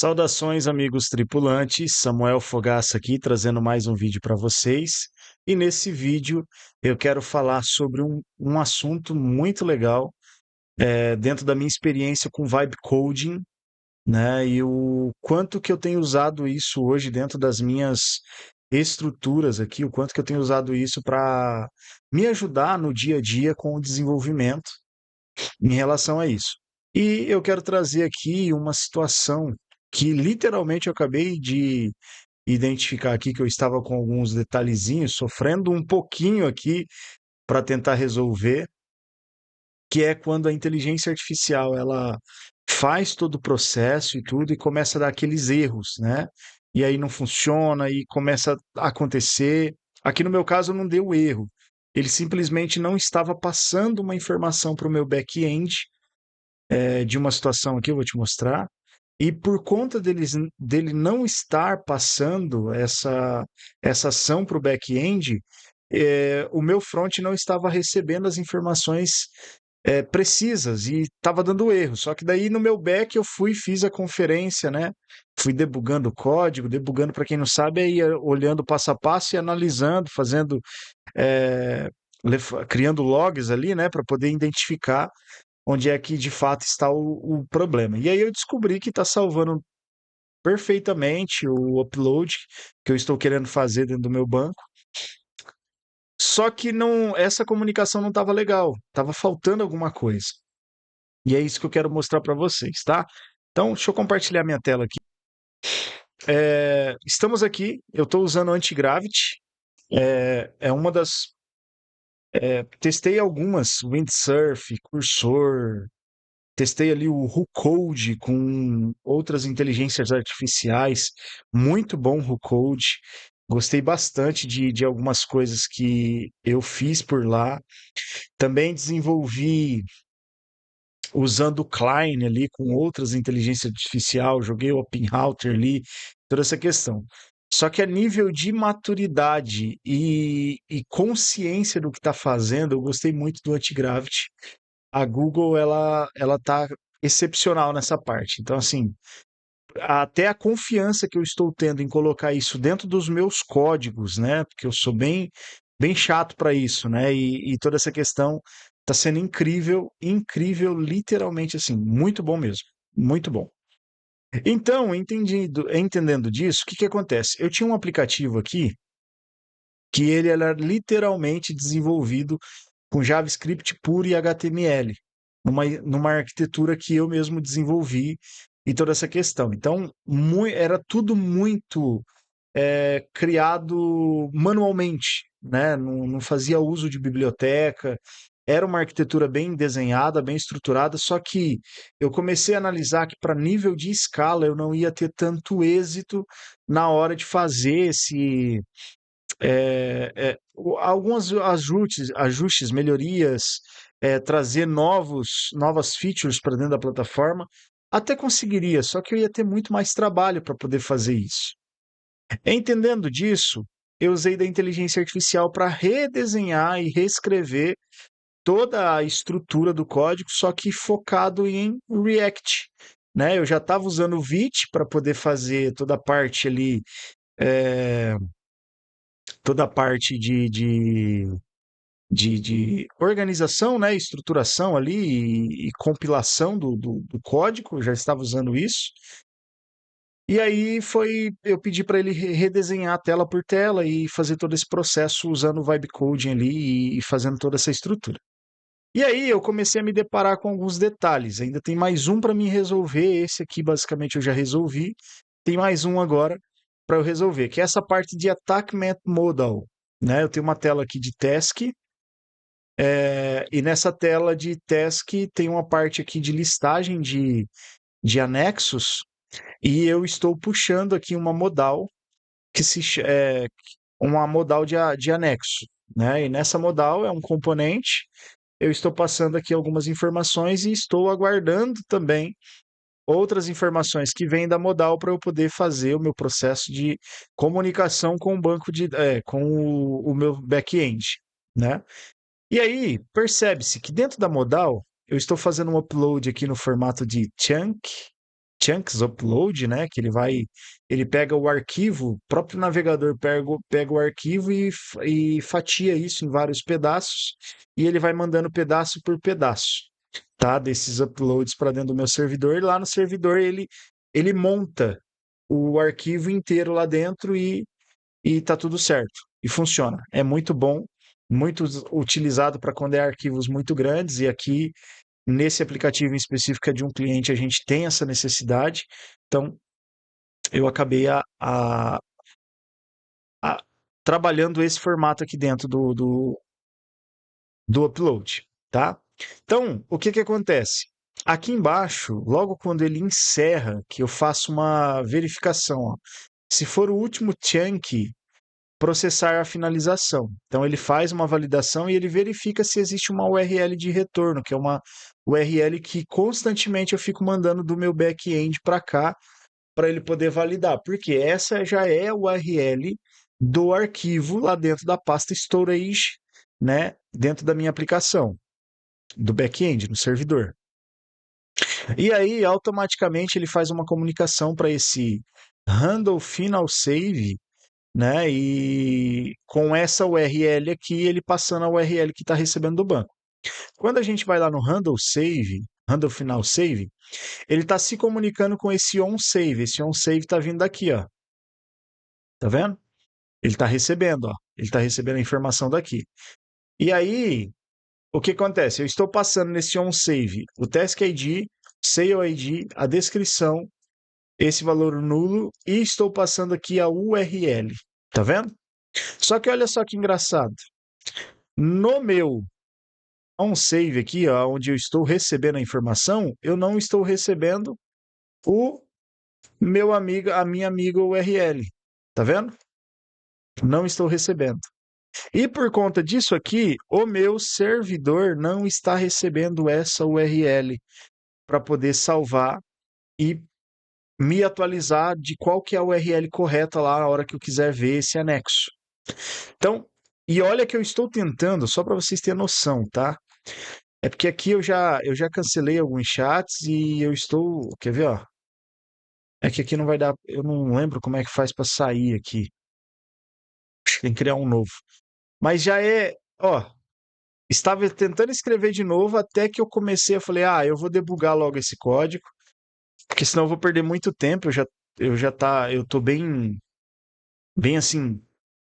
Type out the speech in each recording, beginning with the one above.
Saudações, amigos tripulantes. Samuel Fogaça aqui, trazendo mais um vídeo para vocês. E nesse vídeo eu quero falar sobre um assunto muito legal dentro da minha experiência com vibe coding, né? E o quanto que eu tenho usado isso hoje dentro das minhas estruturas aqui, o quanto que eu tenho usado isso para me ajudar no dia a dia com o desenvolvimento em relação a isso. E eu quero trazer aqui uma situação que literalmente eu acabei de identificar aqui, que eu estava com alguns detalhezinhos, sofrendo um pouquinho aqui para tentar resolver, que é quando a inteligência artificial ela faz todo o processo e tudo e começa a dar aqueles erros, né? E aí não funciona e começa a acontecer. Aqui no meu caso não deu erro. Ele simplesmente não estava passando uma informação para o meu back-end de uma situação aqui, eu vou te mostrar. E por conta dele não estar passando essa ação para o back-end, o meu front não estava recebendo as informações precisas e estava dando erro. Só que daí no meu back eu fui, fiz a conferência, né? Fui debugando o código, debugando para quem não sabe, aí olhando passo a passo e analisando, fazendo, é, criando logs ali, né? Para poder identificar onde é que de fato está o problema. E aí eu descobri que está salvando perfeitamente o upload que eu estou querendo fazer dentro do meu banco. Só que não, essa comunicação não estava legal, estava faltando alguma coisa. E é isso que eu quero mostrar para vocês, tá? Então, deixa eu compartilhar minha tela aqui. Estamos aqui, eu estou usando o Antigravity, é uma das. Testei algumas, Windsurf, Cursor, testei ali o WhoCode com outras inteligências artificiais, muito bom o WhoCode. Gostei bastante de algumas coisas que eu fiz por lá. Também desenvolvi usando o Klein ali com outras inteligências artificiais, joguei o OpenRouter ali, toda essa questão. Só que a nível de maturidade e consciência do que está fazendo, eu gostei muito do Antigravity. A Google ela tá excepcional nessa parte. Então, assim, até a confiança que eu estou tendo em colocar isso dentro dos meus códigos, né? Porque eu sou bem chato para isso, né? E toda essa questão está sendo incrível, incrível, literalmente assim, muito bom mesmo, muito bom. Então, entendendo disso, o que que acontece? Eu tinha um aplicativo aqui que ele era literalmente desenvolvido com JavaScript puro e HTML, numa arquitetura que eu mesmo desenvolvi e toda essa questão. Então, era tudo muito criado manualmente, né? Não fazia uso de biblioteca. Era uma arquitetura bem desenhada, bem estruturada, só que eu comecei a analisar que para nível de escala eu não ia ter tanto êxito na hora de fazer alguns ajustes, melhorias, trazer novas features para dentro da plataforma. Até conseguiria, só que eu ia ter muito mais trabalho para poder fazer isso. Entendendo disso, eu usei da inteligência artificial para redesenhar e reescrever toda a estrutura do código, só que focado em React, né? Eu já estava usando o Vite para poder fazer toda a parte ali, eh, toda a parte de organização, né? Estruturação ali e compilação do código, eu já estava usando isso. E aí eu pedi para ele redesenhar tela por tela e fazer todo esse processo usando o vibe coding ali e fazendo toda essa estrutura. E aí eu comecei a me deparar com alguns detalhes. Ainda tem mais um para mim resolver. Esse aqui basicamente eu já resolvi. Tem mais um agora para eu resolver, que é essa parte de Attackment Modal, né? Eu tenho uma tela aqui de task, e nessa tela de task tem uma parte aqui de listagem de anexos e eu estou puxando aqui uma modal uma modal de anexo, né? E nessa modal é um componente. Eu estou passando aqui algumas informações e estou aguardando também outras informações que vêm da modal para eu poder fazer o meu processo de comunicação com o banco com o meu back-end, né? E aí percebe-se que dentro da modal eu estou fazendo um upload aqui no formato de chunk, chunks upload, né? Que ele pega o arquivo, o próprio navegador pega o arquivo e fatia isso em vários pedaços e ele vai mandando pedaço por pedaço, tá? Desses uploads para dentro do meu servidor. E lá no servidor ele monta o arquivo inteiro lá dentro e tá tudo certo. E funciona. É muito bom, muito utilizado para quando é arquivos muito grandes. E aqui, nesse aplicativo em específico é de um cliente, a gente tem essa necessidade. Então, eu acabei a- trabalhando esse formato aqui dentro do upload, tá? Então, o que que acontece? Aqui embaixo, logo quando ele encerra, que eu faço uma verificação, ó, se for o último chunk, processar a finalização. Então, ele faz uma validação e ele verifica se existe uma URL de retorno, que é uma URL que constantemente eu fico mandando do meu back-end para cá, para ele poder validar, porque essa já é a URL do arquivo lá dentro da pasta storage, né, dentro da minha aplicação, do back-end, no servidor. E aí, automaticamente, ele faz uma comunicação para esse handle final save, né? E com essa URL aqui, ele passando a URL que está recebendo do banco. Quando a gente vai lá no handle save, handle final save, ele está se comunicando com esse on save. Esse on save está vindo daqui, ó. Tá vendo? Ele está recebendo, ó. Ele está recebendo a informação daqui. E aí, o que acontece? Eu estou passando nesse on save o task ID, sale ID, a descrição, esse valor nulo e estou passando aqui a URL. Tá vendo? Só que olha só que engraçado. No meu on save aqui, ó, onde eu estou recebendo a informação, eu não estou recebendo o meu amigo, a minha amiga URL. Tá vendo? Não estou recebendo. E por conta disso aqui, o meu servidor não está recebendo essa URL para poder salvar e me atualizar de qual que é a URL correta lá na hora que eu quiser ver esse anexo. Então, e olha que eu estou tentando, só para vocês terem noção, tá? É porque aqui eu já cancelei alguns chats e eu estou, quer ver, ó? É que aqui não vai dar, eu não lembro como é que faz para sair aqui. Tem que criar um novo. Mas já é, ó, estava tentando escrever de novo até que eu comecei, eu falei, eu vou debugar logo esse código, porque senão eu vou perder muito tempo, eu tô bem assim,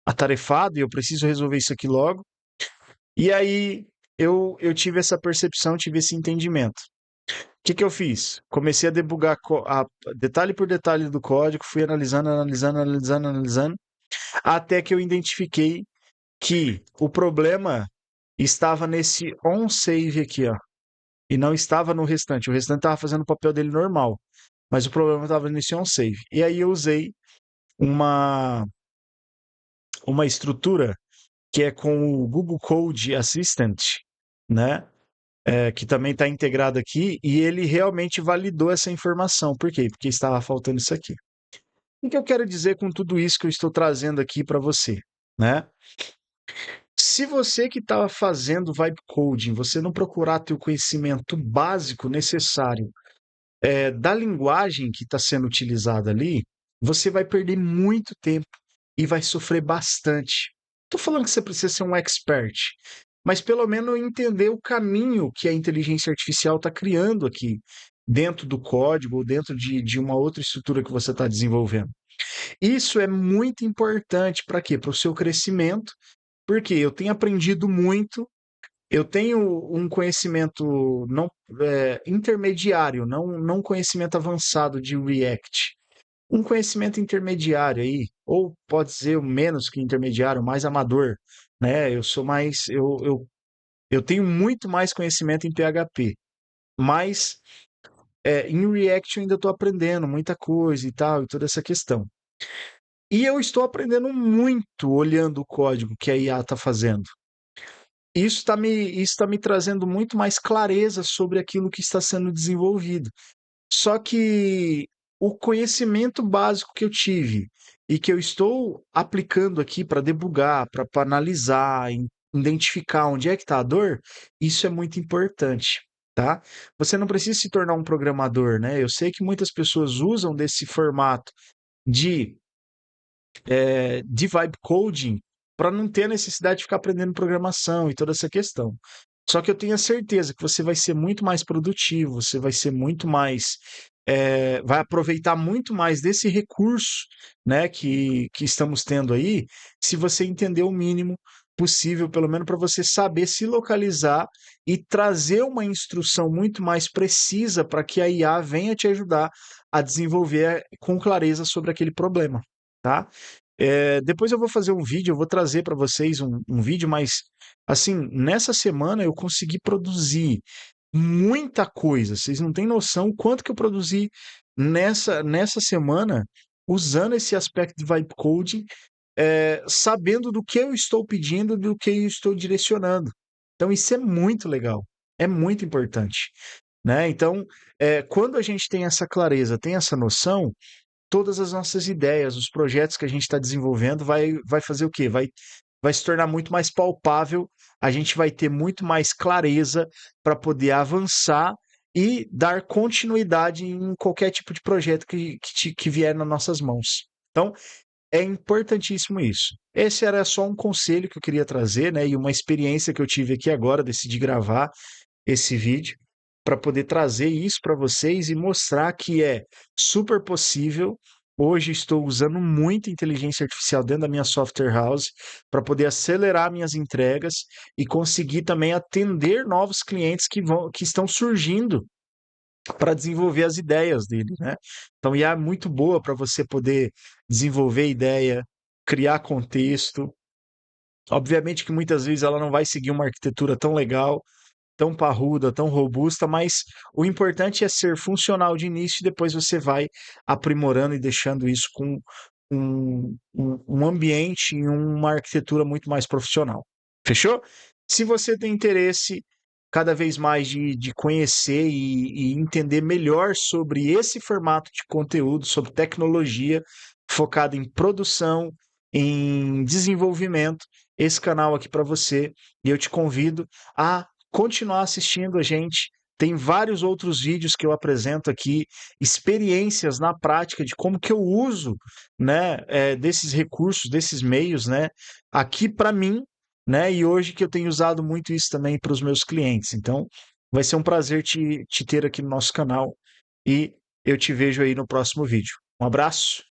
atarefado e eu preciso resolver isso aqui logo. E aí eu tive essa percepção, tive esse entendimento. O que que eu fiz? Comecei a debugar detalhe por detalhe do código, fui analisando, analisando, analisando, analisando, até que eu identifiquei que o problema estava nesse on save aqui, ó, e não estava no restante. O restante estava fazendo o papel dele normal, mas o problema estava nesse on save. E aí eu usei uma uma estrutura que é com o Google Code Assistant, né? Que também está integrado aqui, e ele realmente validou essa informação. Por quê? Porque estava faltando isso aqui. O que eu quero dizer com tudo isso que eu estou trazendo aqui para você, né? Se você que está fazendo vibe coding, você não procurar ter o conhecimento básico necessário da linguagem que está sendo utilizada ali, você vai perder muito tempo e vai sofrer bastante. Estou falando que você precisa ser um expert, mas pelo menos entender o caminho que a inteligência artificial está criando aqui dentro do código ou dentro de uma outra estrutura que você está desenvolvendo. Isso é muito importante para quê? Para o seu crescimento, porque eu tenho aprendido muito, eu tenho um conhecimento não intermediário, não conhecimento avançado de React. Um conhecimento intermediário aí, ou pode ser menos que intermediário, mais amador, né? Eu tenho muito mais conhecimento em PHP, mas em React eu ainda estou aprendendo muita coisa e tal, e toda essa questão. E eu estou aprendendo muito olhando o código que a IA está fazendo. Isso tá me trazendo muito mais clareza sobre aquilo que está sendo desenvolvido. Só que o conhecimento básico que eu tive e que eu estou aplicando aqui para debugar, para analisar, identificar onde é que está a dor, isso é muito importante. tá? Você não precisa se tornar um programador, né? Eu sei que muitas pessoas usam desse formato de, de vibe coding para não ter a necessidade de ficar aprendendo programação e toda essa questão. Só que eu tenho a certeza que você vai ser muito mais produtivo, você vai ser muito mais, vai aproveitar muito mais desse recurso, né, que estamos tendo aí, se você entender o mínimo possível, pelo menos para você saber se localizar e trazer uma instrução muito mais precisa para que a IA venha te ajudar a desenvolver com clareza sobre aquele problema, tá? Depois eu vou fazer um vídeo, eu vou trazer para vocês um vídeo, mas assim, nessa semana eu consegui produzir muita coisa. Vocês não têm noção o quanto que eu produzi nessa semana usando esse aspecto de vibe coding, sabendo do que eu estou pedindo, do que eu estou direcionando. Então isso é muito legal, é muito importante, né? Então, quando a gente tem essa clareza, tem essa noção, todas as nossas ideias, os projetos que a gente está desenvolvendo, vai fazer o quê? Vai se tornar muito mais palpável, a gente vai ter muito mais clareza para poder avançar e dar continuidade em qualquer tipo de projeto que vier nas nossas mãos. Então, é importantíssimo isso. Esse era só um conselho que eu queria trazer, né? E uma experiência que eu tive aqui agora, decidi gravar esse vídeo para poder trazer isso para vocês e mostrar que é super possível. Hoje estou usando muito inteligência artificial dentro da minha software house para poder acelerar minhas entregas e conseguir também atender novos clientes que estão surgindo para desenvolver as ideias dele, né? Então, IA é muito boa para você poder desenvolver ideia, criar contexto. Obviamente que muitas vezes ela não vai seguir uma arquitetura tão legal, tão parruda, tão robusta, mas o importante é ser funcional de início e depois você vai aprimorando e deixando isso com um ambiente e uma arquitetura muito mais profissional. Fechou? Se você tem interesse cada vez mais de conhecer e entender melhor sobre esse formato de conteúdo, sobre tecnologia, focado em produção, em desenvolvimento, esse canal aqui para você, e eu te convido a continuar assistindo a gente. Tem vários outros vídeos que eu apresento aqui, experiências na prática de como que eu uso, né, desses recursos, desses meios, né, aqui para mim, né, e hoje que eu tenho usado muito isso também para os meus clientes. Então, vai ser um prazer te ter aqui no nosso canal e eu te vejo aí no próximo vídeo. Um abraço.